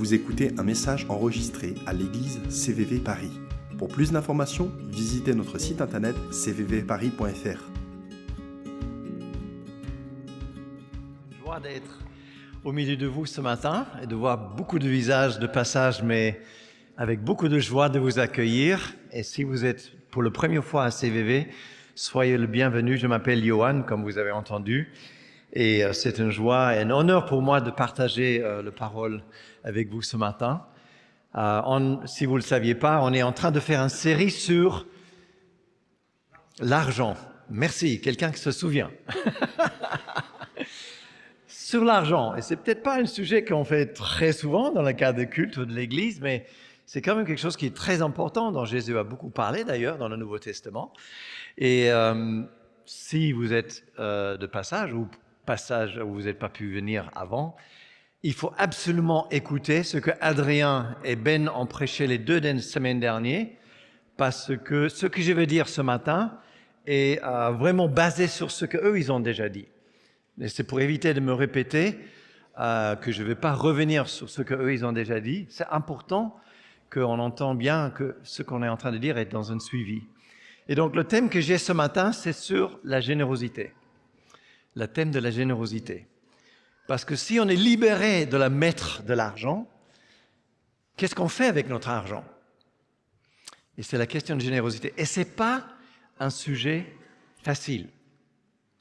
Vous écoutez un message enregistré à l'église CVV Paris. Pour plus d'informations, visitez notre site internet cvvparis.fr. Joie d'être au milieu de vous ce matin et de voir beaucoup de visages de passage, mais avec beaucoup de joie de vous accueillir. Et si vous êtes pour la première fois à CVV, soyez le bienvenu. Je m'appelle Johan, comme vous avez entendu. Et c'est une joie et un honneur pour moi de partager la parole avec vous ce matin. Si vous ne le saviez pas, on est en train de faire une série sur l'argent. Merci, quelqu'un qui se souvient. Sur l'argent. Et c'est peut-être pas un sujet qu'on fait très souvent dans le cadre de culte ou de l'Église, mais c'est quand même quelque chose qui est très important, dont Jésus a beaucoup parlé d'ailleurs dans le Nouveau Testament. Et si vous êtes de passage où vous n'avez pas pu venir avant, il faut absolument écouter ce que Adrien et Ben ont prêché les 2 semaines dernières, parce que ce que je vais dire ce matin est vraiment basé sur ce qu'eux, ils ont déjà dit. Et c'est pour éviter de me répéter que je ne vais pas revenir sur ce qu'eux, ils ont déjà dit. C'est important qu'on entende bien que ce qu'on est en train de dire est dans un suivi. Et donc, le thème que j'ai ce matin, c'est sur la générosité. Le thème de la générosité. Parce que si on est libéré de la maître de l'argent, qu'est-ce qu'on fait avec notre argent? Et c'est la question de générosité. Et ce n'est pas un sujet facile.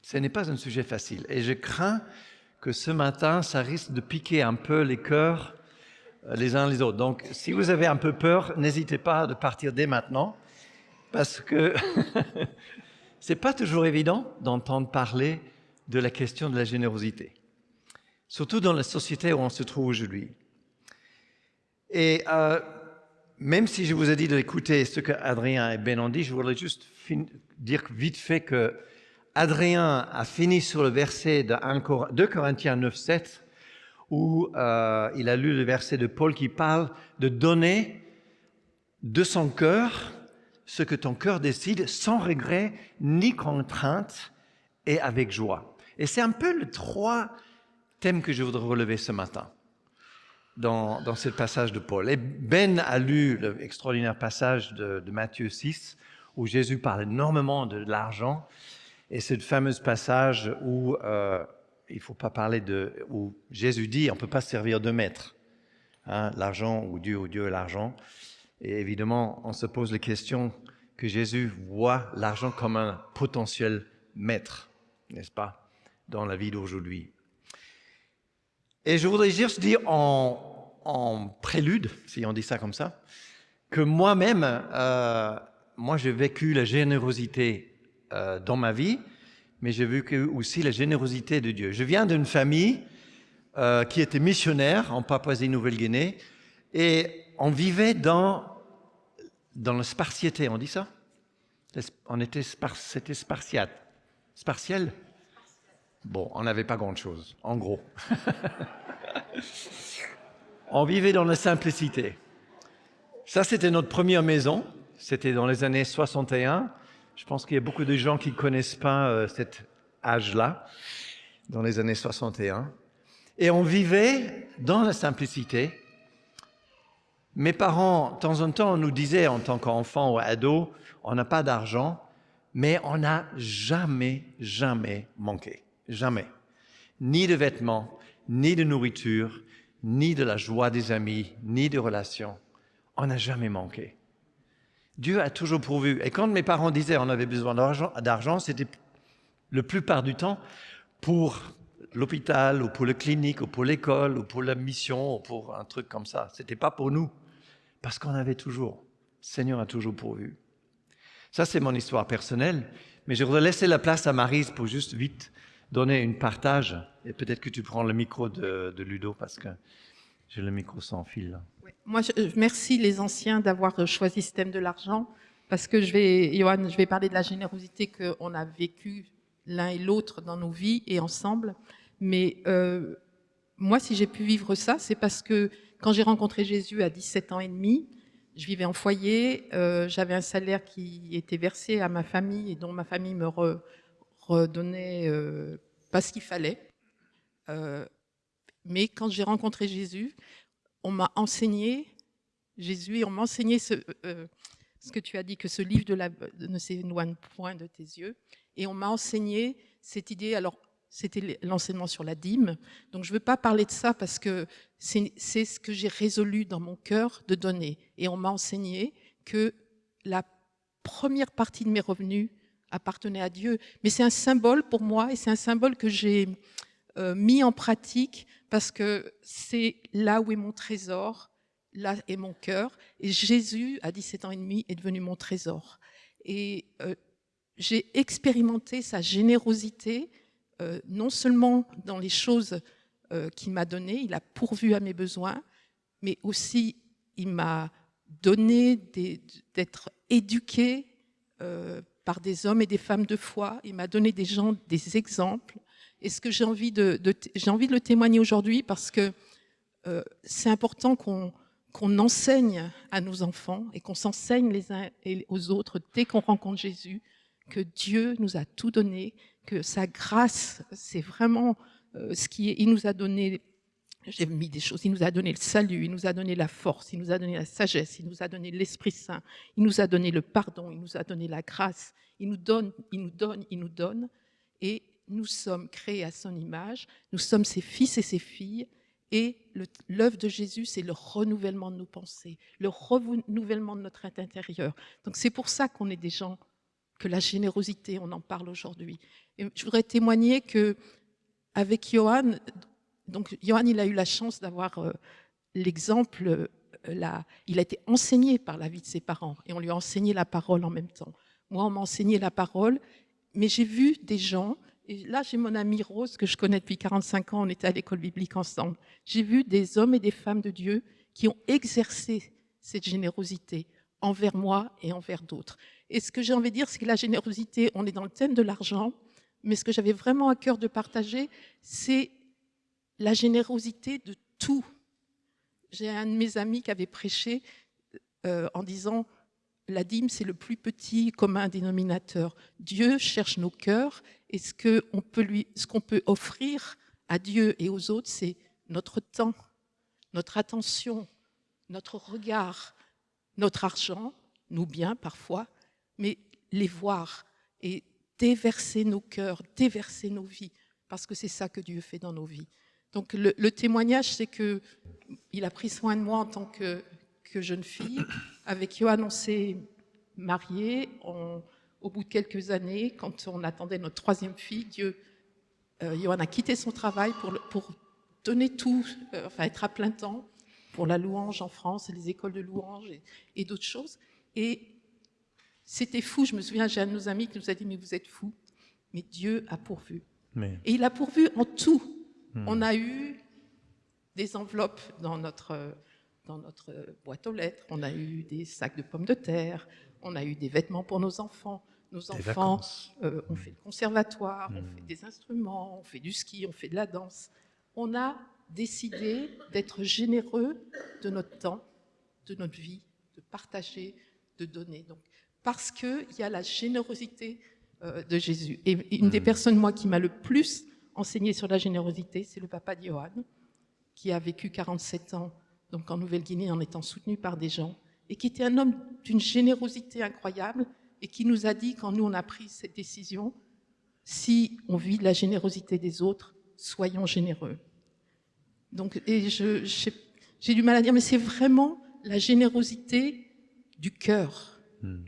Ce n'est pas un sujet facile. Et je crains que ce matin, ça risque de piquer un peu les cœurs les uns les autres. Donc, si vous avez un peu peur, n'hésitez pas de partir dès maintenant. Parce que c'est pas toujours évident d'entendre parler de la question de la générosité. Surtout dans la société où on se trouve aujourd'hui. Et même si je vous ai dit d'écouter ce que Adrien et Ben ont dit, je voudrais juste dire vite fait que Adrien a fini sur le verset de 2 Corinthiens 9, 7, où il a lu le verset de Paul qui parle de donner de son cœur ce que ton cœur décide, sans regret ni contrainte et avec joie. Et c'est un peu les 3 thèmes que je voudrais relever ce matin dans ce passage de Paul. Et Ben a lu l'extraordinaire passage de Matthieu 6, où Jésus parle énormément de l'argent. Et c'est le fameux passage où il ne faut pas parler où Jésus dit on ne peut pas servir de maître. L'argent ou Dieu et l'argent. Et évidemment, on se pose la question que Jésus voit l'argent comme un potentiel maître, n'est-ce pas, dans la vie d'aujourd'hui. Et je voudrais juste dire en prélude, si on dit ça comme ça, que moi-même, j'ai vécu la générosité dans ma vie, mais j'ai vécu aussi la générosité de Dieu. Je viens d'une famille qui était missionnaire en Papouasie-Nouvelle-Guinée, et on vivait dans la spartiété, on dit ça? C'était spartiate. Spartiel? Bon, on n'avait pas grand-chose, en gros. On vivait dans la simplicité. Ça, c'était notre première maison. C'était dans les années 61. Je pense qu'il y a beaucoup de gens qui ne connaissent pas cet âge-là, dans les années 61. Et on vivait dans la simplicité. Mes parents, de temps en temps, nous disaient, en tant qu'enfants ou ados, on n'a pas d'argent, mais on n'a jamais manqué. Jamais. Ni de vêtements, ni de nourriture, ni de la joie des amis, ni de relations. On n'a jamais manqué. Dieu a toujours pourvu. Et quand mes parents disaient on avait besoin d'argent, c'était la plupart du temps pour l'hôpital, ou pour la clinique, ou pour l'école, ou pour la mission, ou pour un truc comme ça. Ce n'était pas pour nous. Parce qu'on avait toujours. Le Seigneur a toujours pourvu. Ça, c'est mon histoire personnelle. Mais je voudrais laisser la place à Maryse pour juste vite donner une partage. Et peut-être que tu prends le micro de Ludo, parce que j'ai le micro sans fil. Là. Oui. Moi, merci les anciens d'avoir choisi ce thème de l'argent. Parce que Johan, je vais parler de la générosité qu'on a vécue l'un et l'autre dans nos vies et ensemble. Mais moi, si j'ai pu vivre ça, c'est parce que quand j'ai rencontré Jésus à 17 ans et demi, je vivais en foyer, j'avais un salaire qui était versé à ma famille et dont ma famille me redonnait pas ce qu'il fallait. Mais quand j'ai rencontré Jésus, on m'a enseigné, Jésus, on m'a enseigné ce que tu as dit, que ce livre ne s'éloigne point de tes yeux. Et on m'a enseigné cette idée, alors c'était l'enseignement sur la dîme. Donc je ne veux pas parler de ça parce que c'est ce que j'ai résolu dans mon cœur de donner. Et on m'a enseigné que la première partie de mes revenus appartenait à Dieu. Mais c'est un symbole pour moi et c'est un symbole que j'ai mis en pratique parce que c'est là où est mon trésor, là est mon cœur. Et Jésus, à 17 ans et demi, est devenu mon trésor. Et j'ai expérimenté sa générosité, non seulement dans les choses qu'il m'a données, il a pourvu à mes besoins, mais aussi il m'a donné d'être éduqué par des hommes et des femmes de foi. Il m'a donné des exemples. Et ce que j'ai envie de le témoigner aujourd'hui parce que c'est important qu'on enseigne à nos enfants et qu'on s'enseigne les uns aux autres dès qu'on rencontre Jésus que Dieu nous a tout donné, que sa grâce, c'est vraiment ce qui est. Il nous a donné, j'ai mis des choses, il nous a donné le salut, il nous a donné la force, il nous a donné la sagesse, il nous a donné l'Esprit Saint, il nous a donné le pardon, il nous a donné la grâce, il nous donne, et nous sommes créés à son image, nous sommes ses fils et ses filles, et l'œuvre de Jésus, c'est le renouvellement de nos pensées, le renouvellement de notre être intérieur. Donc c'est pour ça qu'on est des gens, que la générosité, on en parle aujourd'hui. Et je voudrais témoigner qu'avec Johan, donc Johan, il a eu la chance d'avoir l'exemple, il a été enseigné par la vie de ses parents, et on lui a enseigné la parole en même temps. Moi, on m'a enseigné la parole, mais j'ai vu des gens. Et là, j'ai mon amie Rose, que je connais depuis 45 ans, on était à l'école biblique ensemble. J'ai vu des hommes et des femmes de Dieu qui ont exercé cette générosité envers moi et envers d'autres. Et ce que j'ai envie de dire, c'est que la générosité, on est dans le thème de l'argent, mais ce que j'avais vraiment à cœur de partager, c'est la générosité de tout. J'ai un de mes amis qui avait prêché en disant « La dîme, c'est le plus petit commun dénominateur. Dieu cherche nos cœurs et ce qu'on peut offrir à Dieu et aux autres, c'est notre temps, notre attention, notre regard, notre argent, nos biens parfois, mais les voir et déverser nos cœurs, déverser nos vies, parce que c'est ça que Dieu fait dans nos vies. Donc le témoignage, c'est qu'il a pris soin de moi en tant que jeune fille. Avec Johan, on s'est mariés. Au bout de quelques années, quand on attendait notre troisième fille, Johan a quitté son travail pour donner tout, être à plein temps pour la louange en France, les écoles de louange et d'autres choses. Et c'était fou. Je me souviens, j'ai un de nos amis qui nous a dit « Mais vous êtes fous ». Mais Dieu a pourvu. Et il a pourvu en tout. On a eu des enveloppes dans notre boîte aux lettres, on a eu des sacs de pommes de terre, on a eu des vêtements pour nos enfants. Nos enfants ont fait le conservatoire, on fait des instruments, on fait du ski, on fait de la danse. On a décidé d'être généreux de notre temps, de notre vie, de partager, de donner. Donc, parce qu'il y a la générosité de Jésus. Et une des personnes, moi, qui m'a le plus enseigné sur la générosité, c'est le papa de Johan, qui a vécu 47 ans donc en Nouvelle-Guinée en étant soutenu par des gens, et qui était un homme d'une générosité incroyable, et qui nous a dit, quand nous on a pris cette décision, si on vit de la générosité des autres, soyons généreux. Donc, et j'ai du mal à dire, mais c'est vraiment la générosité du cœur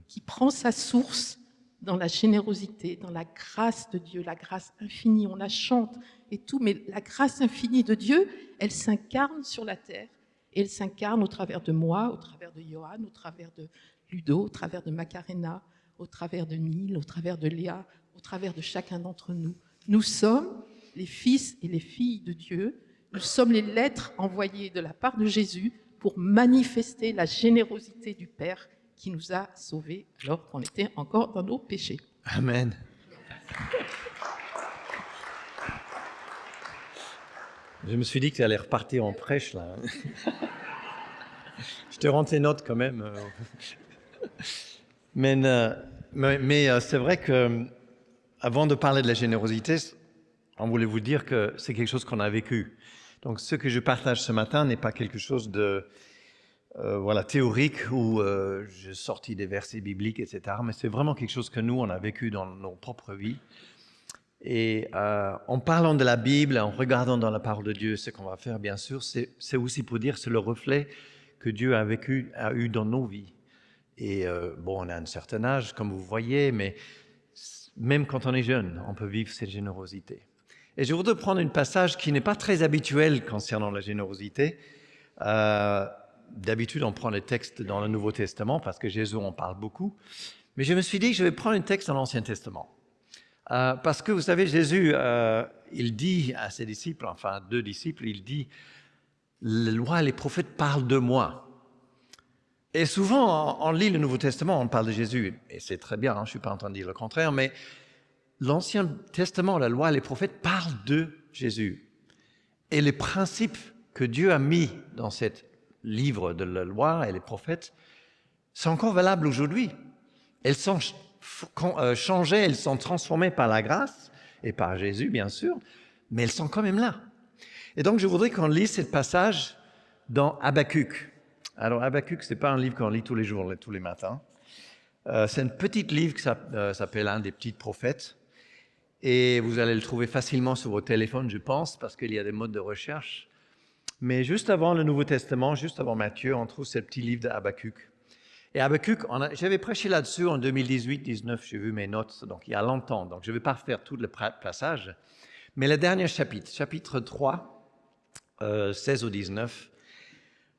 qui prend sa source dans la générosité, dans la grâce de Dieu, la grâce infinie. On la chante et tout, mais la grâce infinie de Dieu, elle s'incarne sur la terre. Et elle s'incarne au travers de moi, au travers de Johan, au travers de Ludo, au travers de Macarena, au travers de Neil, au travers de Léa, au travers de chacun d'entre nous. Nous sommes les fils et les filles de Dieu. Nous sommes les lettres envoyées de la part de Jésus pour manifester la générosité du Père qui nous a sauvés alors qu'on était encore dans nos péchés. Amen. Je me suis dit que tu allais repartir en prêche, là. Je te rends tes notes quand même. Mais c'est vrai que, avant de parler de la générosité, on voulait vous dire que c'est quelque chose qu'on a vécu. Donc ce que je partage ce matin n'est pas quelque chose de théorique où je sortis des versets bibliques, etc. Mais c'est vraiment quelque chose que nous, on a vécu dans nos propres vies. Et en parlant de la Bible, en regardant dans la parole de Dieu, ce qu'on va faire, bien sûr, c'est aussi pour dire c'est le reflet que Dieu a eu dans nos vies. Et on a un certain âge, comme vous voyez, mais même quand on est jeune, on peut vivre cette générosité. Et je voudrais prendre un passage qui n'est pas très habituel concernant la générosité. D'habitude, on prend les textes dans le Nouveau Testament parce que Jésus en parle beaucoup. Mais je me suis dit que je vais prendre un texte dans l'Ancien Testament. Parce que vous savez, Jésus, il dit à ses disciples, enfin 2 disciples, il dit « La loi et les prophètes parlent de moi ». Et souvent, on lit le Nouveau Testament, on parle de Jésus, et c'est très bien, je ne suis pas en train de dire le contraire, mais l'Ancien Testament, la loi et les prophètes parlent de Jésus. Et les principes que Dieu a mis dans ce livre de la loi et les prophètes sont encore valables aujourd'hui. Elles sont changées, elles sont transformées par la grâce et par Jésus, bien sûr, mais elles sont quand même là. Et donc, je voudrais qu'on lise ce passage dans Habakkuk. Alors, Habakkuk, ce n'est pas un livre qu'on lit tous les jours, tous les matins. C'est un petit livre qui s'appelle Un des petits prophètes. Et vous allez le trouver facilement sur vos téléphones, je pense, parce qu'il y a des modes de recherche. Mais juste avant le Nouveau Testament, juste avant Matthieu, on trouve ce petit livre de Habakkuk. Et Habakkuk, j'avais prêché là-dessus en 2018-19, j'ai vu mes notes, donc il y a longtemps. Donc je ne vais pas refaire tout le passage. Mais le dernier chapitre, chapitre 3, 16 au 19,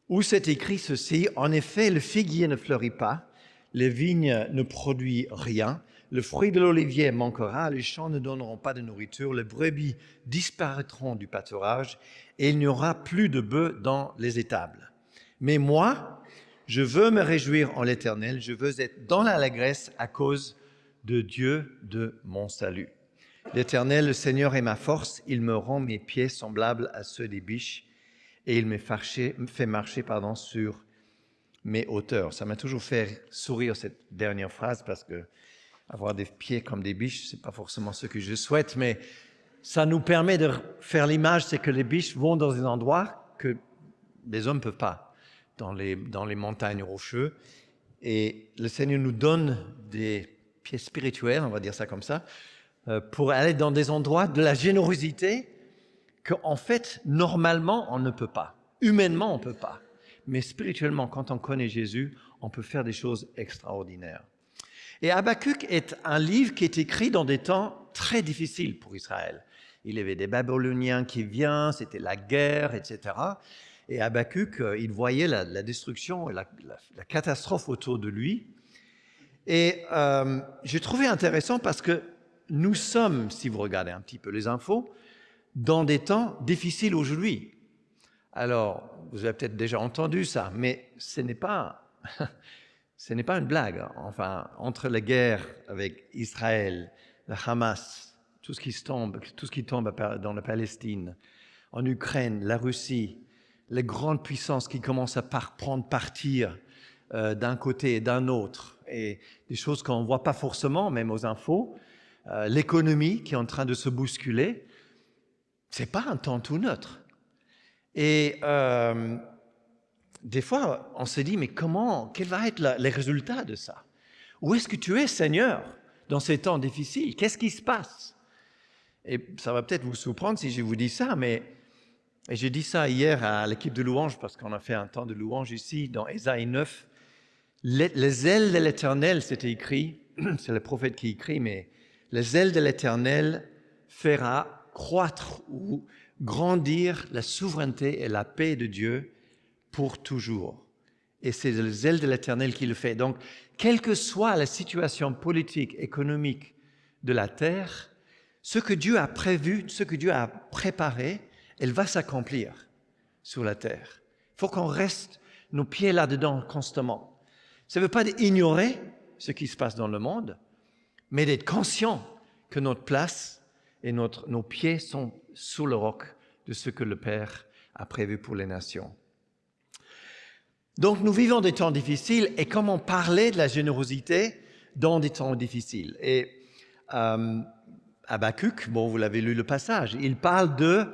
où c'est écrit ceci: « En effet, le figuier ne fleurit pas, les vignes ne produisent rien, le fruit de l'olivier manquera, les champs ne donneront pas de nourriture, les brebis disparaîtront du pâturage, et il n'y aura plus de bœufs dans les étables. Mais moi, je veux me réjouir en l'Éternel, je veux être dans l'allégresse à cause de Dieu de mon salut. L'Éternel, le Seigneur est ma force, il me rend mes pieds semblables à ceux des biches, et il me fait marcher sur mes hauteurs. » Ça m'a toujours fait sourire cette dernière phrase parce que avoir des pieds comme des biches, c'est pas forcément ce que je souhaite, mais ça nous permet de faire l'image, c'est que les biches vont dans des endroits que les hommes ne peuvent pas, dans les montagnes rocheuses. Et le Seigneur nous donne des pieds spirituels, on va dire ça comme ça, pour aller dans des endroits de la générosité qu'en fait, normalement, on ne peut pas. Humainement, on ne peut pas. Mais spirituellement, quand on connaît Jésus, on peut faire des choses extraordinaires. Et Habakkuk est un livre qui est écrit dans des temps très difficiles pour Israël. Il y avait des Babyloniens qui viennent, c'était la guerre, etc. Et Habakkuk, il voyait la destruction et la catastrophe autour de lui. Et j'ai trouvé intéressant parce que nous sommes, si vous regardez un petit peu les infos, dans des temps difficiles aujourd'hui. Alors, vous avez peut-être déjà entendu ça, mais ce n'est pas une blague. Enfin, entre la guerre avec Israël, le Hamas, tout ce qui tombe dans la Palestine, en Ukraine, la Russie, les grandes puissances qui commencent à prendre partir d'un côté et d'un autre, et des choses qu'on ne voit pas forcément, même aux infos, l'économie qui est en train de se bousculer, c'est pas un temps tout neutre. Et des fois, on se dit, mais quel va être les résultats de ça? Où est-ce que tu es, Seigneur, dans ces temps difficiles? Qu'est-ce qui se passe? Et ça va peut-être vous surprendre si je vous dis ça, mais j'ai dit ça hier à l'équipe de louange, parce qu'on a fait un temps de louange ici, dans Ésaïe 9. Les ailes de l'Éternel, c'était écrit, c'est le prophète qui écrit, mais les ailes de l'Éternel fera croître ou grandir la souveraineté et la paix de Dieu pour toujours. Et c'est les ailes de l'Éternel qui le fait. Donc, quelle que soit la situation politique, économique de la terre, ce que Dieu a prévu, ce que Dieu a préparé, elle va s'accomplir sur la terre. Il faut qu'on reste nos pieds là-dedans constamment. Ça ne veut pas ignorer ce qui se passe dans le monde, mais d'être conscient que notre place et nos pieds sont sous le roc de ce que le Père a prévu pour les nations. Donc, nous vivons des temps difficiles, et comment parler de la générosité dans des temps difficiles? Et Habakkuk, vous l'avez lu le passage, il parle de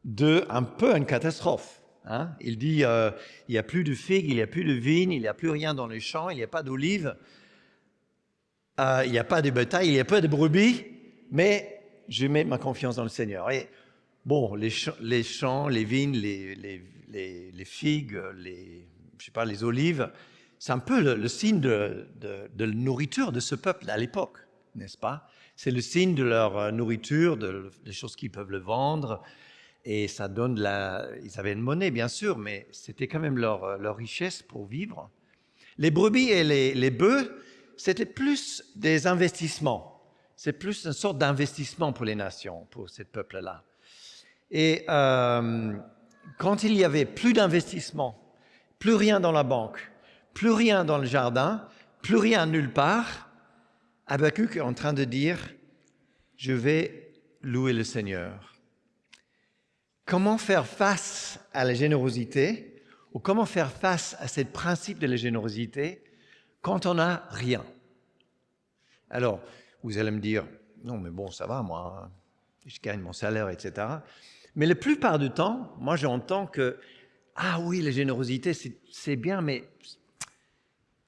un peu une catastrophe. Hein. Il dit, il n'y a plus de figues, il n'y a plus de vignes, il n'y a plus rien dans les champs, il n'y a pas d'olives, il n'y a pas de bétail, il n'y a pas de brebis, mais je mets ma confiance dans le Seigneur. Et bon, les champs, les vignes, les figues, les olives, c'est un peu le signe de la nourriture de ce peuple à l'époque, n'est-ce pas? C'est le signe de leur nourriture, des choses qu'ils peuvent le vendre. Et ça donne ils avaient une monnaie, bien sûr, mais c'était quand même leur richesse pour vivre. Les brebis et les bœufs, c'était plus des investissements. C'est plus une sorte d'investissement pour les nations, pour ce peuple-là. Et quand il y avait plus d'investissement, plus rien dans la banque, plus rien dans le jardin, plus rien nulle part, Habakkuk est en train de dire « Je vais louer le Seigneur ». Comment faire face à la générosité ou comment faire face à ce principe de la générosité quand on n'a rien? Alors, vous allez me dire, non mais bon, ça va, moi, je gagne mon salaire, etc. Mais la plupart du temps, moi j'entends que, ah oui, la générosité, c'est bien, mais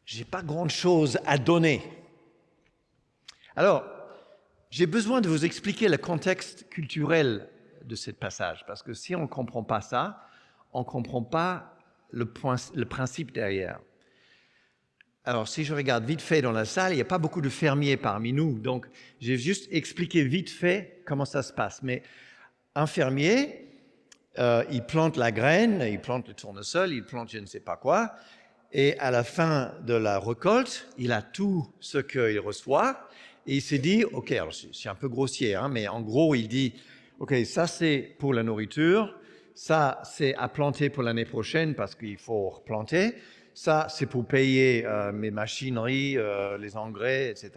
j'ai pas grand-chose à donner. Alors, j'ai besoin de vous expliquer le contexte culturel de ce passage, parce que si on ne comprend pas ça, on ne comprend pas le principe derrière. Alors, si je regarde vite fait dans la salle, il n'y a pas beaucoup de fermiers parmi nous, donc j'ai juste expliqué vite fait comment ça se passe. Mais un fermier, il plante la graine, il plante le tournesol, il plante je ne sais pas quoi, et à la fin de la récolte, il a tout ce qu'il reçoit, et il s'est dit, ok, alors c'est un peu grossier, hein, mais en gros, il dit, ok, ça c'est pour la nourriture, ça c'est à planter pour l'année prochaine parce qu'il faut replanter, ça c'est pour payer mes machineries, les engrais, etc.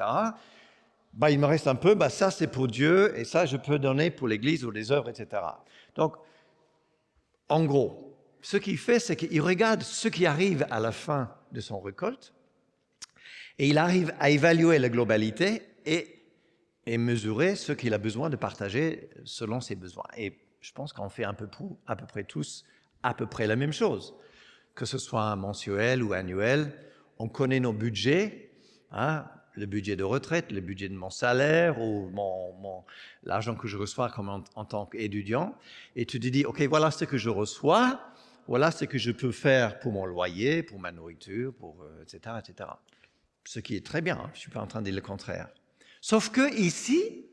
Bah, il me reste un peu, bah, ça c'est pour Dieu et ça je peux donner pour l'Église ou les œuvres, etc. Donc, en gros, ce qu'il fait, c'est qu'il regarde ce qui arrive à la fin de son récolte et il arrive à évaluer la globalité et mesurer ce qu'il a besoin de partager selon ses besoins. Et je pense qu'on fait à peu près tous à peu près la même chose. Que ce soit mensuel ou annuel, on connaît nos budgets, hein, le budget de retraite, le budget de mon salaire ou l'argent que je reçois en tant qu'étudiant. Et tu te dis, OK, voilà ce que je reçois, voilà ce que je peux faire pour mon loyer, pour ma nourriture, etc., etc. Ce qui est très bien, hein, je ne suis pas en train de dire le contraire. Sauf que ici,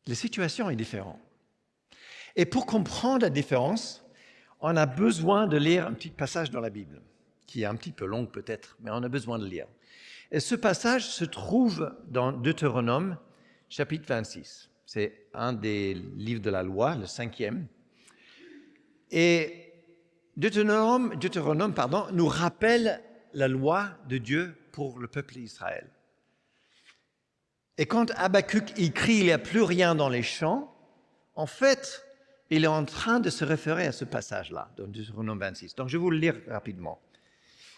la situation est différente. Et pour comprendre la différence, on a besoin de lire un petit passage dans la Bible, qui est un petit peu long peut-être, mais on a besoin de lire. Et ce passage se trouve dans Deutéronome, chapitre 26. C'est un des livres de la loi, le 5e. Et Deutéronome, nous rappelle la loi de Dieu pour le peuple d'Israël. Et quand Habakkuk écrit « il n'y a plus rien dans les champs », en fait, il est en train de se référer à ce passage-là, dans Deutéronome 26. Donc, je vais vous le lire rapidement.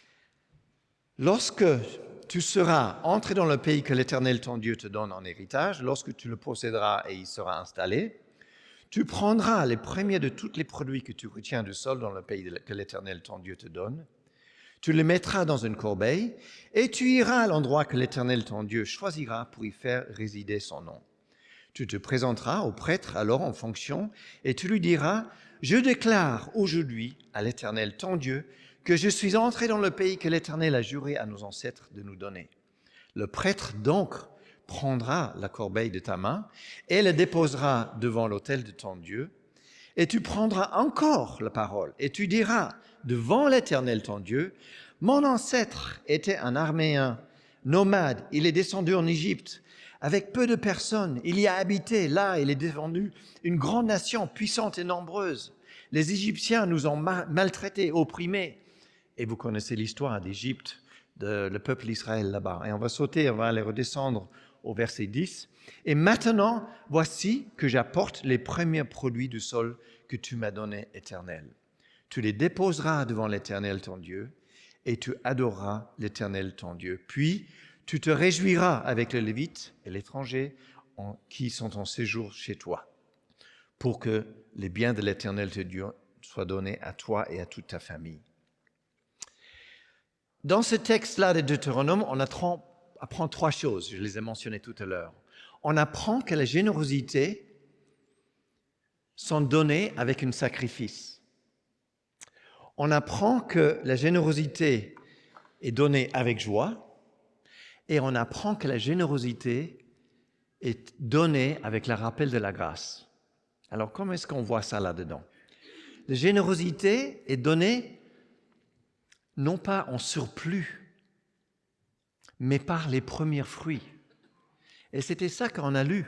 « Lorsque tu seras entré dans le pays que l'Éternel ton Dieu te donne en héritage, lorsque tu le posséderas et il sera installé, tu prendras les premiers de tous les produits que tu retiens du sol dans le pays que l'Éternel ton Dieu te donne. Tu les mettras dans une corbeille et tu iras à l'endroit que l'Éternel ton Dieu choisira pour y faire résider son nom. Tu te présenteras au prêtre alors en fonction et tu lui diras « Je déclare aujourd'hui à l'Éternel ton Dieu que je suis entré dans le pays que l'Éternel a juré à nos ancêtres de nous donner. » Le prêtre donc prendra la corbeille de ta main et la déposera devant l'autel de ton Dieu. Et tu prendras encore la parole et tu diras devant l'Éternel ton Dieu, « Mon ancêtre était un Araméen, nomade, il est descendu en Égypte. Avec peu de personnes, il y a habité, là il est devenu une grande nation puissante et nombreuse. Les Égyptiens nous ont maltraités, opprimés. » Et vous connaissez l'histoire d'Égypte, le peuple d'Israël là-bas. Et on va aller redescendre au verset 10. « Et maintenant, voici que j'apporte les premiers produits du sol que tu m'as donné, Éternel. Tu les déposeras devant l'Éternel ton Dieu et tu adoreras l'Éternel ton Dieu. Puis tu te réjouiras avec les Lévites et l'étranger qui sont en séjour chez toi. pour que les biens de l'Éternel te Dieu soient donnés à toi et à toute ta famille. Dans ce texte-là de Deutéronome, on apprend 3 choses, je les ai mentionnées tout à l'heure. On apprend que la générosité sont données avec un sacrifice. On apprend que la générosité est donnée avec joie, et on apprend que la générosité est donnée avec le rappel de la grâce. Alors, comment est-ce qu'on voit ça là-dedans? La générosité est donnée non pas en surplus, mais par les premiers fruits. Et c'était ça qu'on a lu.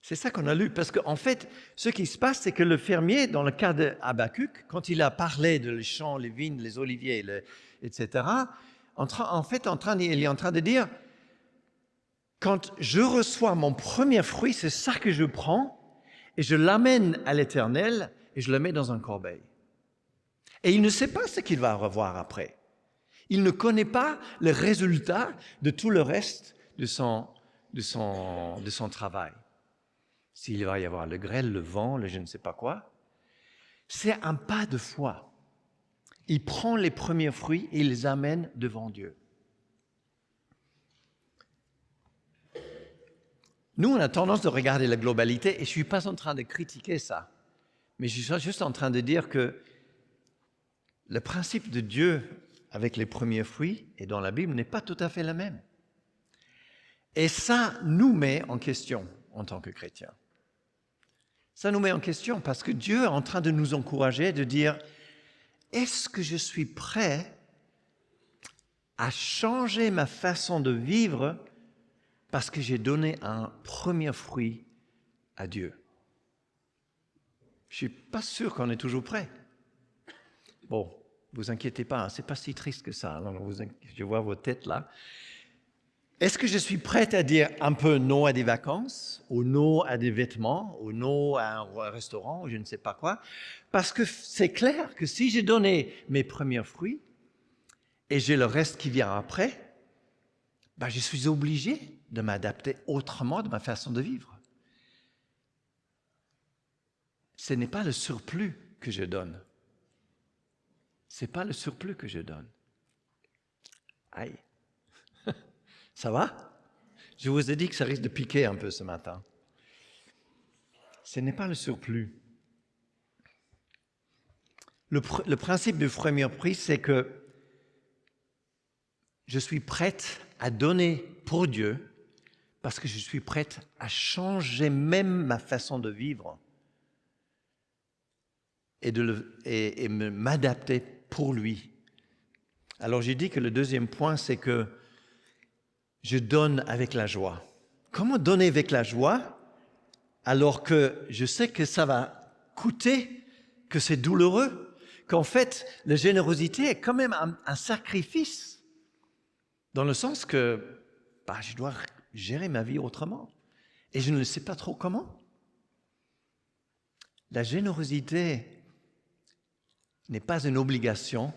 C'est ça qu'on a lu, parce qu'en fait, ce qui se passe, c'est que le fermier, dans le cas d'Habakkuk, quand il a parlé de les champs, les vignes, les oliviers, etc., il est en train de dire, quand je reçois mon premier fruit, c'est ça que je prends, et je l'amène à l'Éternel, et je le mets dans un corbeil. Et il ne sait pas ce qu'il va revoir après. Il ne connaît pas le résultat de tout le reste de son travail. S'il va y avoir le grêle, le vent, le je ne sais pas quoi. C'est un pas de foi. Il prend les premiers fruits et il les amène devant Dieu. Nous, on a tendance de regarder la globalité et je ne suis pas en train de critiquer ça. Mais je suis juste en train de dire que le principe de Dieu avec les premiers fruits et dans la Bible n'est pas tout à fait le même. Et ça nous met en question en tant que chrétiens. Ça nous met en question parce que Dieu est en train de nous encourager, de dire, est-ce que je suis prêt à changer ma façon de vivre parce que j'ai donné un premier fruit à Dieu? Je ne suis pas sûr qu'on est toujours prêt. Bon, vous inquiétez pas, hein, ce n'est pas si triste que ça. Alors, je vois vos têtes là. Est-ce que je suis prête à dire un peu non à des vacances, ou non à des vêtements, ou non à un restaurant, ou je ne sais pas quoi? Parce que c'est clair que si j'ai donné mes premiers fruits, et j'ai le reste qui vient après, je suis obligé de m'adapter autrement de ma façon de vivre. Ce n'est pas le surplus que je donne. Ce n'est pas le surplus que je donne. Aïe. Ça va? Je vous ai dit que ça risque de piquer un peu ce matin. Ce n'est pas le surplus. Le principe du premier prix, c'est que je suis prête à donner pour Dieu parce que je suis prête à changer même ma façon de vivre et m'adapter pour lui. Alors j'ai dit que le deuxième point, c'est que je donne avec la joie. Comment donner avec la joie alors que je sais que ça va coûter, que c'est douloureux, qu'en fait, la générosité est quand même un sacrifice, dans le sens que je dois gérer ma vie autrement. Et je ne sais pas trop comment. La générosité n'est pas une obligation,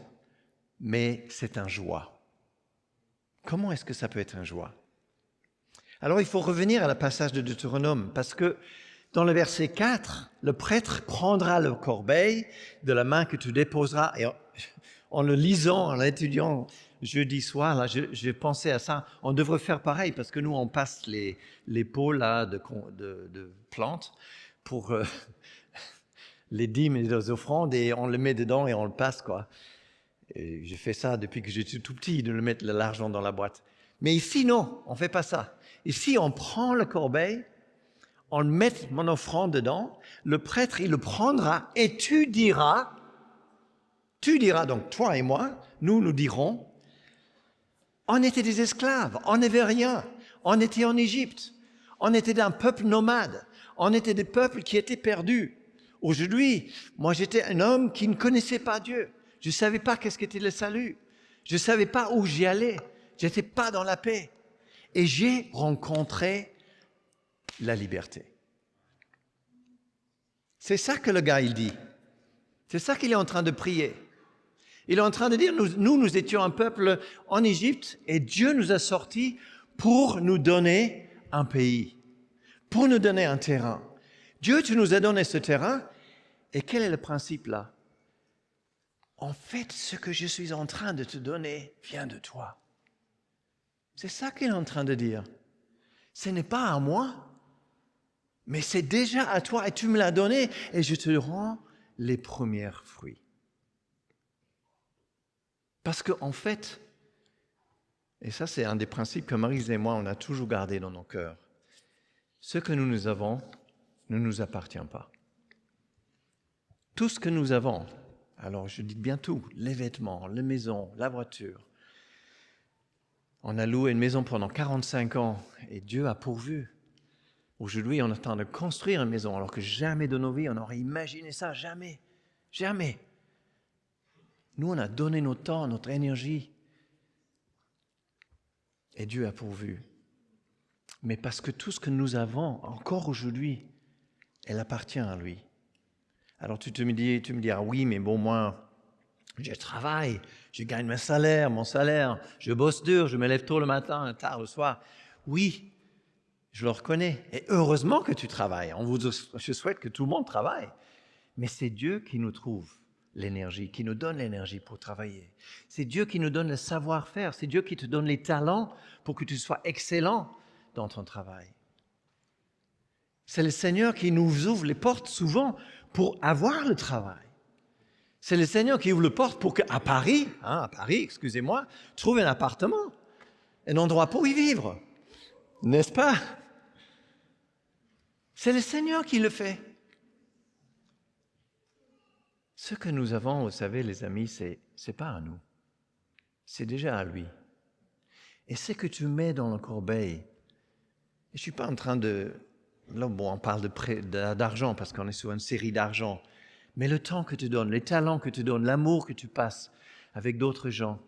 mais c'est un choix. Comment est-ce que ça peut être un joie? Alors, il faut revenir à la passage de Deutéronome, parce que dans le verset 4, le prêtre prendra le corbeil de la main que tu déposeras. Et en le lisant, en l'étudiant jeudi soir, là, j'ai pensé à ça. On devrait faire pareil, parce que nous, on passe les pots là, de plantes pour les dîmes et les offrandes, et on le met dedans et on le passe, quoi. Et j'ai fait ça depuis que j'étais tout petit, de mettre l'argent dans la boîte. Mais ici, non, on ne fait pas ça. Ici, on prend le corbeil, on met mon offrande dedans, le prêtre, il le prendra, et tu diras, donc toi et moi, nous dirons, on était des esclaves, on n'avait rien, on était en Égypte, on était un peuple nomade, on était des peuples qui étaient perdus. Aujourd'hui, moi j'étais un homme qui ne connaissait pas Dieu. Je ne savais pas qu'est-ce qu'était le salut. Je ne savais pas où j'y allais. Je n'étais pas dans la paix. Et j'ai rencontré la liberté. C'est ça que le gars, il dit. C'est ça qu'il est en train de prier. Il est en train de dire, nous étions un peuple en Égypte et Dieu nous a sortis pour nous donner un pays, pour nous donner un terrain, Dieu, tu nous as donné ce terrain, et quel est le principe là? En fait, ce que je suis en train de te donner vient de toi. C'est ça qu'il est en train de dire. Ce n'est pas à moi, mais c'est déjà à toi et tu me l'as donné et je te rends les premiers fruits. Parce qu'en fait, et ça c'est un des principes que Maryse et moi on a toujours gardé dans nos cœurs, ce que nous avons ne nous appartient pas. Tout ce que nous avons, alors je dis bien tout, les vêtements, la maison, la voiture. On a loué une maison pendant 45 ans et Dieu a pourvu. Aujourd'hui, on est en train de construire une maison alors que jamais de nos vies on aurait imaginé ça, jamais, jamais. Nous, on a donné notre temps, notre énergie et Dieu a pourvu. Mais parce que tout ce que nous avons encore aujourd'hui, elle appartient à lui. Alors tu me dis, ah oui, mais bon, moi, je travaille, je gagne mon salaire, je bosse dur, je me lève tôt le matin, tard le soir. Oui, je le reconnais. Et heureusement que tu travailles. Je souhaite que tout le monde travaille. Mais c'est Dieu qui nous trouve l'énergie, qui nous donne l'énergie pour travailler. C'est Dieu qui nous donne le savoir-faire. C'est Dieu qui te donne les talents pour que tu sois excellent dans ton travail. C'est le Seigneur qui nous ouvre les portes souvent pour avoir le travail. C'est le Seigneur qui ouvre les portes pour qu'à Paris, trouve un appartement, un endroit pour y vivre. N'est-ce pas? C'est le Seigneur qui le fait. Ce que nous avons, vous savez, les amis, c'est pas à nous. C'est déjà à lui. Et ce que tu mets dans la corbeille, et je ne suis pas en train de... Là, bon, on parle d'argent parce qu'on est sur une série d'argent. Mais le temps que tu donnes, les talents que tu donnes, l'amour que tu passes avec d'autres gens,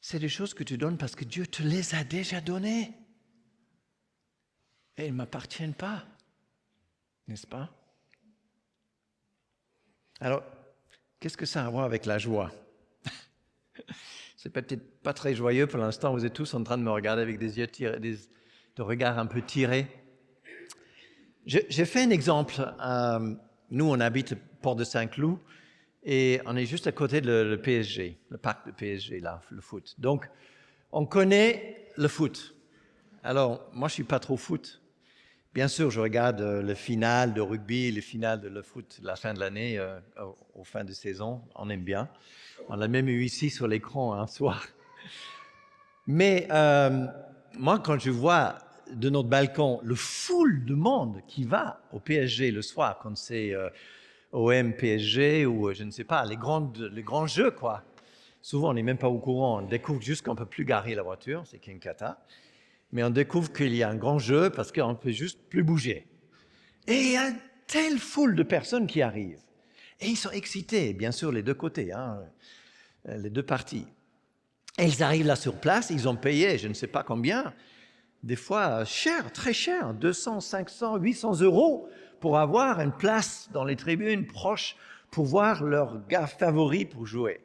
c'est des choses que tu donnes parce que Dieu te les a déjà données. Et ils ne m'appartiennent pas, n'est-ce pas? Alors, qu'est-ce que ça a à voir avec la joie? C'est peut-être pas très joyeux pour l'instant, vous êtes tous en train de me regarder avec des yeux tirés, de regards un peu tirés. J'ai fait un exemple. Nous, on habite Port de Saint-Cloud et on est juste à côté de le PSG, le parc de PSG, là, le foot. Donc, on connaît le foot. Alors, moi, je ne suis pas trop foot. Bien sûr, je regarde le final de rugby, le final de le foot, la fin de l'année, aux fins de saison. On aime bien. On l'a même eu ici sur l'écran un soir. Mais moi, quand je vois de notre balcon le foule de monde qui va au PSG le soir, quand c'est OM, PSG ou je ne sais pas, les grands jeux, quoi. Souvent, on n'est même pas au courant. On découvre juste qu'on ne peut plus garer la voiture, c'est qu'une cata. Mais on découvre qu'il y a un grand jeu parce qu'on ne peut juste plus bouger. Et il y a une telle foule de personnes qui arrivent. Et ils sont excités, bien sûr, les deux côtés, les deux parties. Et ils arrivent là sur place, ils ont payé, je ne sais pas combien, des fois cher, très cher, 200, 500, 800 euros pour avoir une place dans les tribunes proches pour voir leur gars favori pour jouer.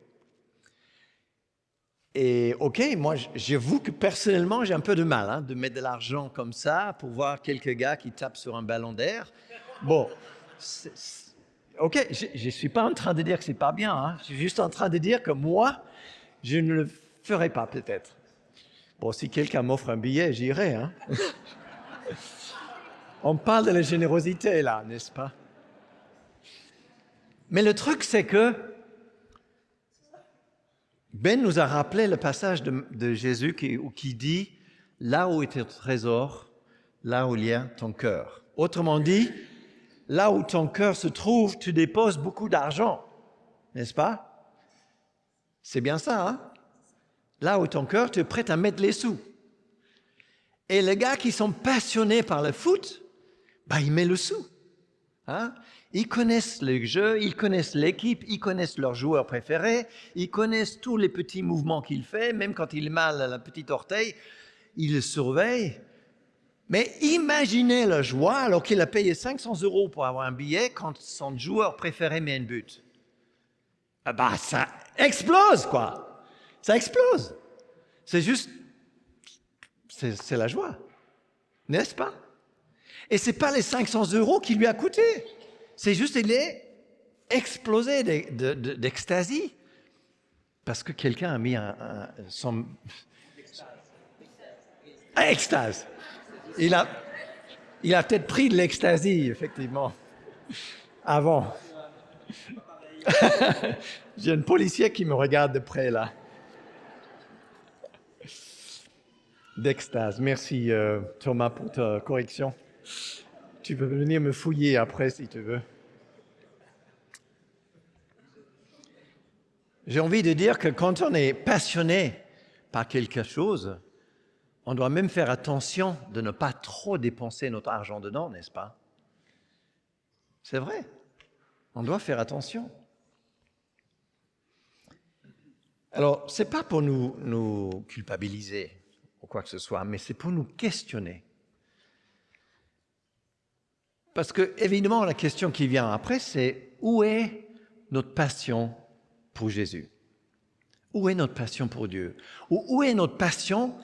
Et ok, moi j'avoue que personnellement j'ai un peu de mal de mettre de l'argent comme ça pour voir quelques gars qui tapent sur un ballon d'air. Bon, ok, je ne suis pas en train de dire que c'est pas bien, je suis juste en train de dire que moi, je ne le ferai pas peut-être. Bon, si quelqu'un m'offre un billet, j'irai. On parle de la générosité là, n'est-ce pas? Mais le truc c'est que Ben nous a rappelé le passage de Jésus qui dit « Là où est ton trésor, là où il y a ton cœur ». Autrement dit, là où ton cœur se trouve, tu déposes beaucoup d'argent, n'est-ce pas? C'est bien ça, Là où ton cœur, tu es prêt à mettre les sous. Et les gars qui sont passionnés par le foot, ils mettent le sou. Ils connaissent le jeu, ils connaissent l'équipe, ils connaissent leur joueur préféré, ils connaissent tous les petits mouvements qu'il fait, même quand il est mal à la petite orteil, ils le surveillent. Mais imaginez la joie alors qu'il a payé 500 € pour avoir un billet quand son joueur préféré met un but. Ça explose, quoi. Ça explose. C'est juste, c'est la joie, n'est-ce pas? Et ce n'est pas les 500 € qui lui a coûté. C'est juste qu'il est explosé d'extasie. Parce que quelqu'un a mis son... Extase. Il a peut-être pris de l'ecstasy, effectivement, avant. J'ai un policier qui me regarde de près, là. D'extase. Merci, Thomas, pour ta correction. Tu peux venir me fouiller après, si tu veux. J'ai envie de dire que quand on est passionné par quelque chose, on doit même faire attention de ne pas trop dépenser notre argent dedans, n'est-ce pas? C'est vrai. On doit faire attention. Alors, ce n'est pas pour nous culpabiliser ou quoi que ce soit, mais c'est pour nous questionner. Parce que, évidemment, la question qui vient après, c'est où est notre passion pour Jésus? Où est notre passion pour Dieu? Ou où est notre passion,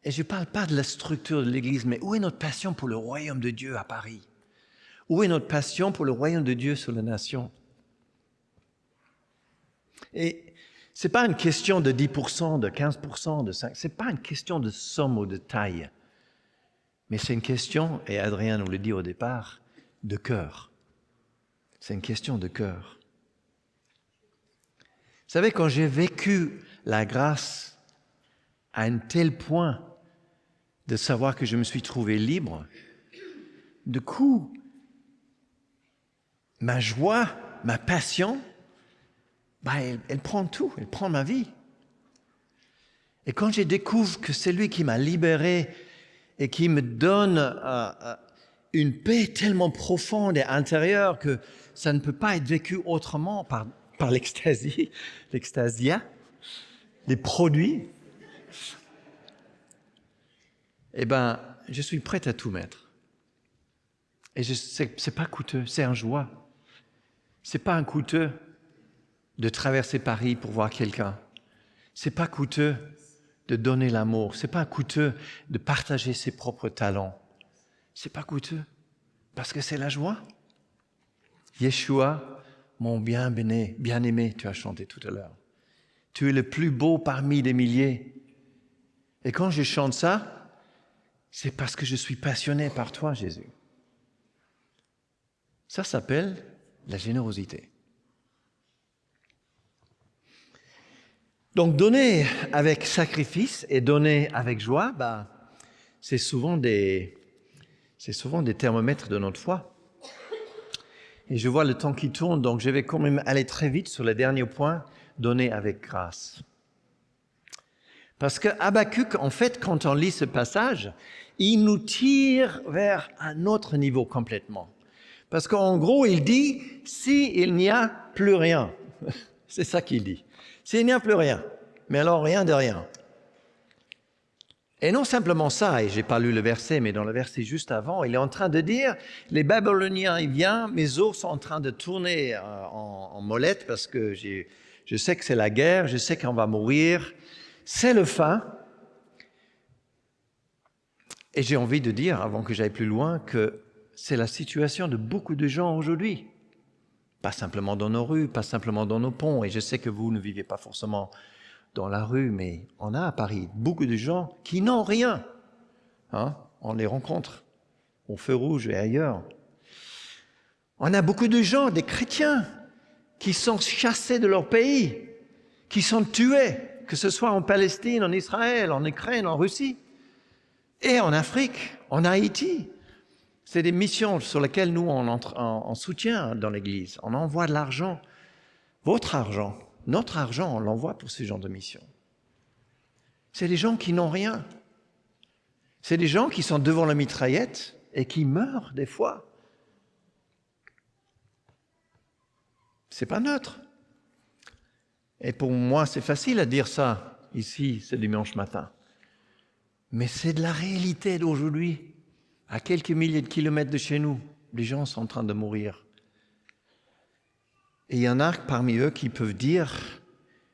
et je ne parle pas de la structure de l'Église, mais où est notre passion pour le royaume de Dieu à Paris? Où est notre passion pour le royaume de Dieu sur la nation? Et ce n'est pas une question de 10%, de 15%, de 5%, ce n'est pas une question de somme ou de taille, mais c'est une question, et Adrien nous le dit au départ, de cœur. C'est une question de cœur. Vous savez, quand j'ai vécu la grâce à un tel point de savoir que je me suis trouvé libre, du coup, ma joie, ma passion, elle prend tout, elle prend ma vie. Et quand je découvre que c'est lui qui m'a libéré et qui me donne une paix tellement profonde et intérieure que ça ne peut pas être vécu autrement par l'extasie, l'extasia, les produits, je suis prêt à tout mettre. Et c'est pas coûteux, c'est un joie. C'est pas un coûteux de traverser Paris pour voir quelqu'un. C'est pas coûteux de donner l'amour. C'est pas coûteux de partager ses propres talents. C'est pas coûteux parce que c'est la joie. Yeshua, mon bien-aimé, tu as chanté tout à l'heure. Tu es le plus beau parmi des milliers. Et quand je chante ça, c'est parce que je suis passionné par toi, Jésus. Ça s'appelle la générosité. Donc, donner avec sacrifice et donner avec joie, c'est souvent des thermomètres de notre foi. Et je vois le temps qui tourne, donc je vais quand même aller très vite sur le dernier point, donner avec grâce. Parce que Habakkuk, en fait, quand on lit ce passage, il nous tire vers un autre niveau complètement. Parce qu'en gros, il dit, s'il n'y a plus rien, c'est ça qu'il dit, s'il n'y a plus rien, mais alors rien de rien. Et non simplement ça, et je n'ai pas lu le verset, mais dans le verset juste avant, il est en train de dire, les Babyloniens, ils viennent, mes os sont en train de tourner en mollette parce que je sais que c'est la guerre, je sais qu'on va mourir, c'est le fin. Et j'ai envie de dire, avant que j'aille plus loin, que c'est la situation de beaucoup de gens aujourd'hui. Pas simplement dans nos rues, pas simplement dans nos ponts, et je sais que vous ne vivez pas forcément dans la rue, mais on a à Paris beaucoup de gens qui n'ont rien. On les rencontre au feu rouge et ailleurs. On a beaucoup de gens, des chrétiens, qui sont chassés de leur pays, qui sont tués, que ce soit en Palestine, en Israël, en Ukraine, en Russie, et en Afrique, en Haïti. C'est des missions sur lesquelles nous, on soutient dans l'Église. On envoie de l'argent, votre argent. Notre argent, on l'envoie pour ce genre de mission. C'est des gens qui n'ont rien. C'est des gens qui sont devant la mitraillette et qui meurent des fois. C'est pas neutre. Et pour moi, c'est facile à dire ça ici, ce dimanche matin. Mais c'est de la réalité d'aujourd'hui. À quelques milliers de kilomètres de chez nous, les gens sont en train de mourir. Et il y en a parmi eux qui peuvent dire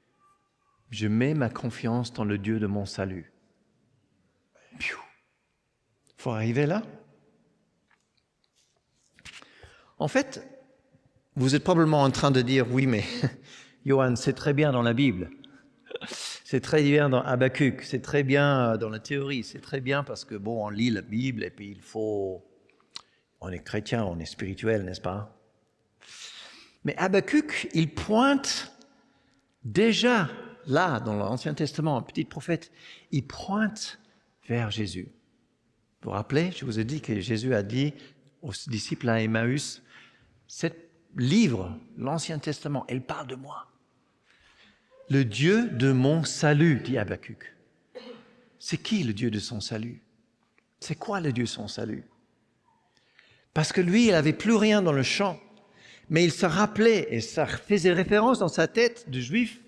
« Je mets ma confiance dans le Dieu de mon salut ». Il faut arriver là. En fait, vous êtes probablement en train de dire, oui, mais Johan, c'est très bien dans la Bible. C'est très bien dans Habakkuk, c'est très bien dans la théorie, c'est très bien parce que, bon, on lit la Bible et puis on est chrétien, on est spirituel, n'est-ce pas? Mais Habakkuk, il pointe déjà là, dans l'Ancien Testament, un petit prophète, il pointe vers Jésus. Vous vous rappelez, je vous ai dit que Jésus a dit aux disciples à Emmaüs, cet livre, l'Ancien Testament, elle parle de moi. Le Dieu de mon salut, dit Habakkuk. C'est qui le Dieu de son salut? C'est quoi le Dieu de son salut? Parce que lui, il n'avait plus rien dans le champ, mais il se rappelait, et ça faisait référence dans sa tête de juif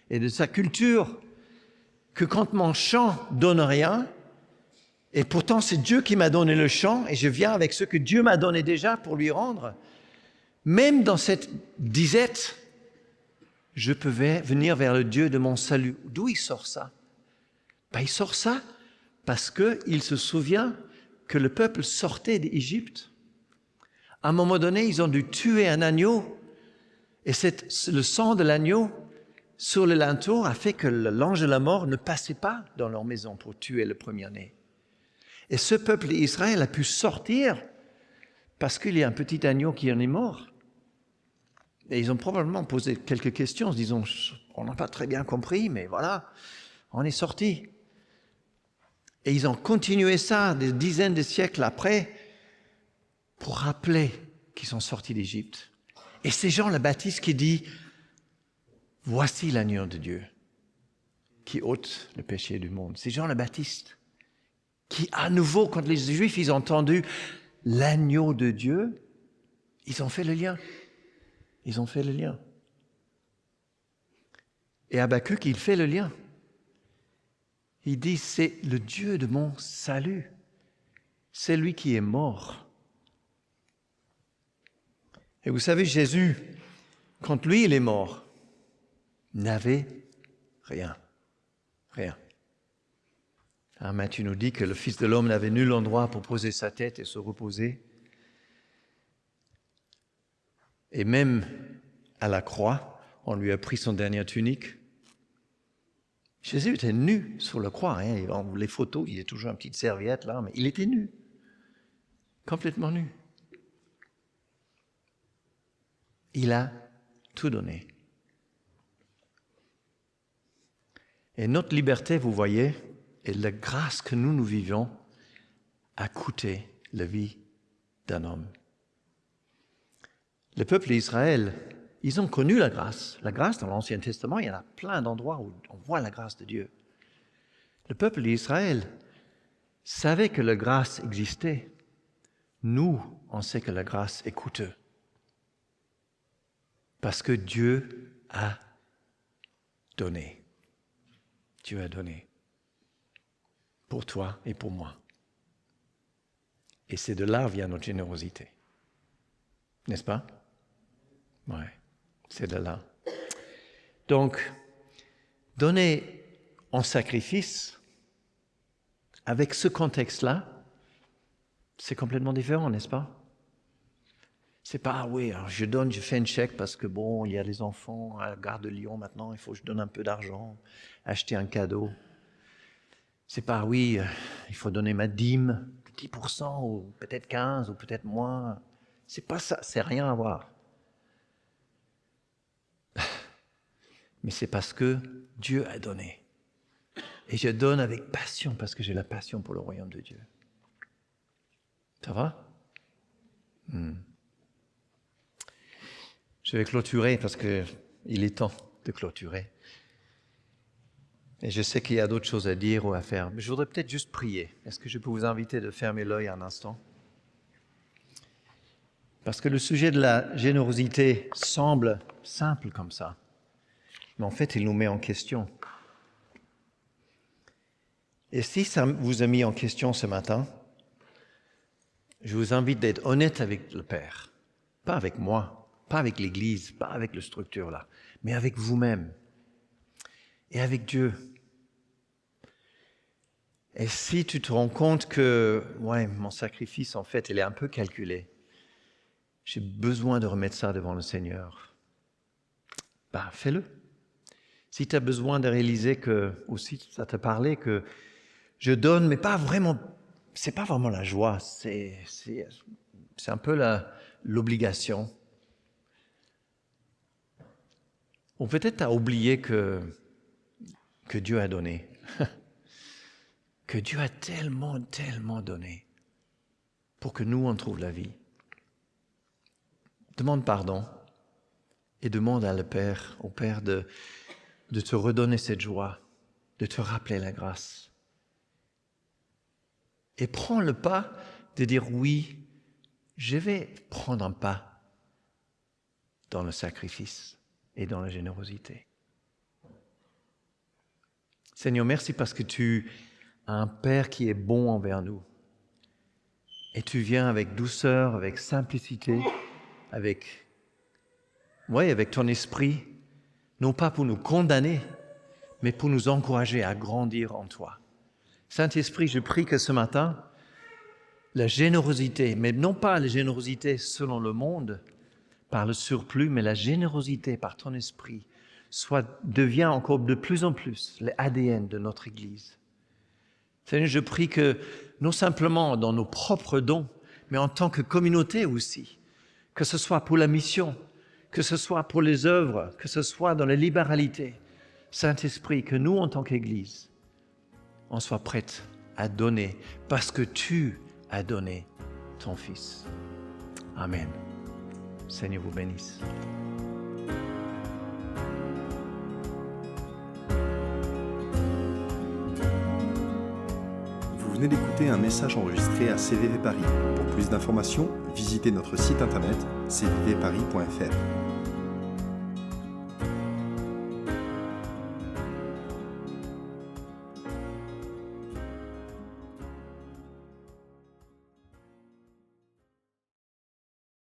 et de sa culture, que quand mon champ donne rien, et pourtant c'est Dieu qui m'a donné le champ, et je viens avec ce que Dieu m'a donné déjà pour lui rendre, même dans cette disette, je peux venir vers le Dieu de mon salut. D'où il sort ça? Il sort ça parce qu'il se souvient que le peuple sortait d'Égypte. À un moment donné, ils ont dû tuer un agneau, et le sang de l'agneau sur le linteau a fait que l'ange de la mort ne passait pas dans leur maison pour tuer le premier-né. Et ce peuple d'Israël a pu sortir parce qu'il y a un petit agneau qui en est mort. Et ils ont probablement posé quelques questions, en se disant, on n'a pas très bien compris, mais voilà, on est sortis. Et ils ont continué ça des dizaines de siècles après pour rappeler qu'ils sont sortis d'Égypte. Et c'est Jean le Baptiste qui dit, voici l'agneau de Dieu qui ôte le péché du monde. C'est Jean le Baptiste qui, à nouveau, quand les Juifs ils ont entendu l'agneau de Dieu, ils ont fait le lien. Ils ont fait le lien. Et Habakkuk, il fait le lien. Il dit, c'est le Dieu de mon salut. C'est lui qui est mort. Et vous savez, Jésus, quand lui, il est mort, n'avait rien. Rien. Matthieu nous dit que le Fils de l'homme n'avait nul endroit pour poser sa tête et se reposer. Et même à la croix, on lui a pris son dernière tunique. Jésus était nu sur la croix. Les photos, il y a toujours une petite serviette là, mais il était nu. Complètement nu. Il a tout donné. Et notre liberté, vous voyez, et la grâce que nous vivons, a coûté la vie d'un homme. Le peuple d'Israël, ils ont connu la grâce. La grâce, dans l'Ancien Testament, il y en a plein d'endroits où on voit la grâce de Dieu. Le peuple d'Israël savait que la grâce existait. Nous, on sait que la grâce est coûteuse. Parce que Dieu a donné. Dieu a donné. Pour toi et pour moi. Et c'est de là vient notre générosité. N'est-ce pas? Oui, c'est de là. Donc, donner en sacrifice, avec ce contexte-là, c'est complètement différent, n'est-ce pas? C'est pas, oui, alors je donne, je fais un chèque parce que bon, il y a les enfants à la gare de Lyon maintenant, il faut que je donne un peu d'argent, acheter un cadeau. C'est pas, oui, il faut donner ma dîme, 10% ou peut-être 15% ou peut-être moins. C'est pas ça, c'est rien à voir. Mais c'est parce que Dieu a donné. Et je donne avec passion parce que j'ai la passion pour le royaume de Dieu. Ça va? Je vais clôturer parce qu'il est temps de clôturer. Et je sais qu'il y a d'autres choses à dire ou à faire, mais je voudrais peut-être juste prier. Est-ce que je peux vous inviter de fermer l'œil un instant? Parce que le sujet de la générosité semble simple comme ça, mais en fait, il nous met en question. Et si ça vous a mis en question ce matin, je vous invite d'être honnête avec le Père, pas avec moi, pas avec l'Église, pas avec la structure là, mais avec vous-même et avec Dieu. Et si tu te rends compte que, mon sacrifice, en fait, il est un peu calculé, j'ai besoin de remettre ça devant le Seigneur, fais-le. Si tu as besoin de réaliser que, ou si ça t'a parlé, que je donne, mais c'est pas vraiment la joie, c'est un peu l'obligation. Ou peut-être tu as oublié que Dieu a donné, que Dieu a tellement, tellement donné pour que nous, on trouve la vie. Demande pardon et demande au Père de te redonner cette joie, de te rappeler la grâce. Et prends le pas de dire oui, je vais prendre un pas dans le sacrifice et dans la générosité. Seigneur, merci parce que tu as un Père qui est bon envers nous. Et tu viens avec douceur, avec simplicité, avec ton esprit, non pas pour nous condamner, mais pour nous encourager à grandir en toi. Saint-Esprit, je prie que ce matin, la générosité, mais non pas la générosité selon le monde, par le surplus, mais la générosité par ton esprit, devient encore de plus en plus l'ADN de notre Église. Seigneur, je prie que, non simplement dans nos propres dons, mais en tant que communauté aussi, que ce soit pour la mission, que ce soit pour les œuvres, que ce soit dans la libéralité, Saint-Esprit, que nous, en tant qu'Église, on soit prête à donner parce que tu as donné ton Fils. Amen. Seigneur vous bénisse. Vous venez d'écouter un message enregistré à CVV Paris. Pour plus d'informations, visitez notre site internet cvvparis.fr.